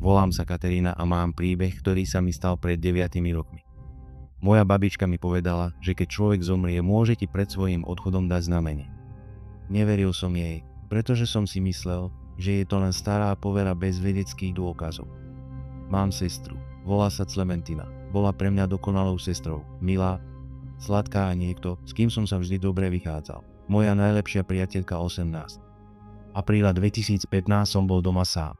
Volám sa Katerína a mám príbeh, ktorý sa mi stal pred 9 rokmi. Moja babička mi povedala, že keď človek zomrie, môže ti pred svojím odchodom dať znamenie. Neveril som jej, pretože som si myslel, že je to len stará povera bez vedeckých dôkazov. Mám sestru, volá sa Clementina. Bola pre mňa dokonalou sestrou, milá, sladká a niekto, s kým som sa vždy dobre vychádzal. Moja najlepšia priateľka 18. Apríla 2015 som bol doma sám.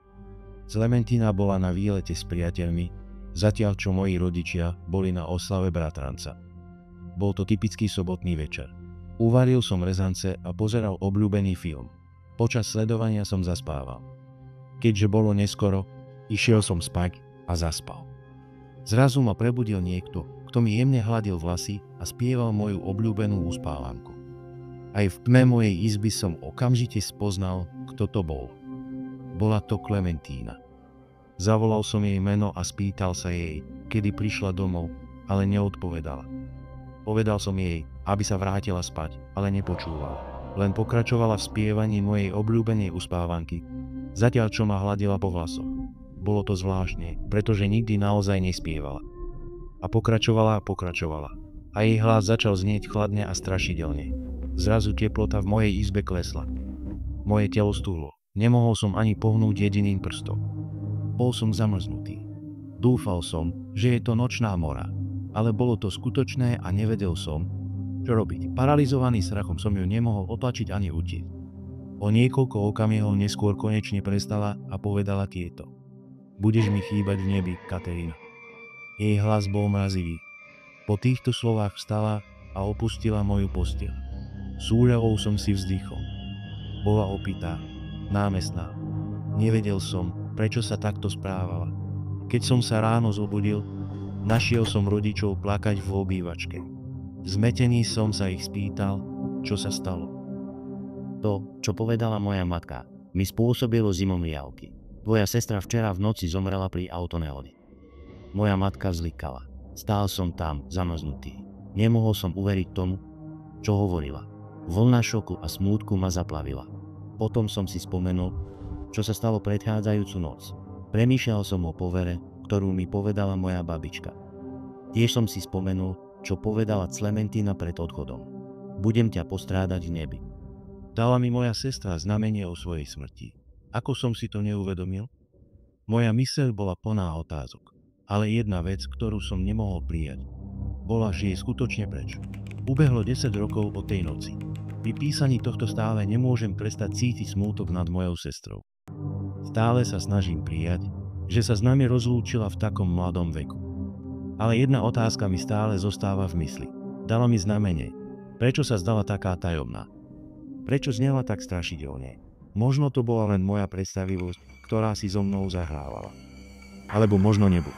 Clementina bola na výlete s priateľmi, zatiaľ čo moji rodičia boli na oslave bratranca. Bol to typický sobotný večer. Uvaril som rezance a pozeral obľúbený film. Počas sledovania som zaspával. Keďže bolo neskoro, išiel som spať a zaspal. Zrazu ma prebudil niekto, kto mi jemne hladil vlasy a spieval moju obľúbenú uspávanku. Aj v tme mojej izby som okamžite spoznal, kto to bol. Bola to Klementína. Zavolal som jej meno a spýtal sa jej, kedy prišla domov, ale neodpovedala. Povedal som jej, aby sa vrátila spať, ale nepočúvala. Len pokračovala v spievaní mojej obľúbenej uspávanky, zatiaľ čo ma hladila po vlasoch. Bolo to zvláštne, pretože nikdy naozaj nespievala. A pokračovala. A jej hlas začal znieť chladne a strašidelne. Zrazu teplota v mojej izbe klesla. Moje telo stúhlo. Nemohol som ani pohnúť jediným prstom. Bol som zamrznutý. Dúfal som, že je to nočná mora, ale bolo to skutočné a nevedel som, čo robiť. Paralizovaný strachom som ju nemohol otlačiť ani utiecť. O niekoľko okamihov neskôr konečne prestala a povedala tieto. Budeš mi chýbať v nebi, Katerína. Jej hlas bol mrazivý. Po týchto slovách vstala a opustila moju posteľ. S úľavou som si vzdychol. Bola opitá, námestná. Nevedel som, prečo sa takto správala. Keď som sa ráno zobudil, našiel som rodičov plakať v obývačke. Zmetený som sa ich spýtal, čo sa stalo. To, čo povedala moja matka, mi spôsobilo zimomriavky. Tvoja sestra včera v noci zomrela pri autonehode. Moja matka zlikala. Stál som tam, zamrznutý. Nemohol som uveriť tomu, čo hovorila. Vlna šoku a smútku ma zaplavila. Potom som si spomenul, čo sa stalo predchádzajúcu noc. Premýšľal som o povere, ktorú mi povedala moja babička. Tiež som si spomenul, čo povedala Clementina pred odchodom. Budem ťa postrádať v nebi. Dala mi moja sestra znamenie o svojej smrti. Ako som si to neuvedomil? Moja myseľ bola plná otázok. Ale jedna vec, ktorú som nemohol prijať, bola, že je skutočne preč. Ubehlo 10 rokov od tej noci. Pri písaní tohto stále nemôžem prestať cítiť smútok nad mojou sestrou. Stále sa snažím prijať, že sa s nami rozlúčila v takom mladom veku. Ale jedna otázka mi stále zostáva v mysli. Dala mi znamenie. Prečo sa zdala taká tajomná? Prečo znela tak strašidelne? Možno to bola len moja predstavivosť, ktorá si so mnou zahrávala. Alebo možno nebol.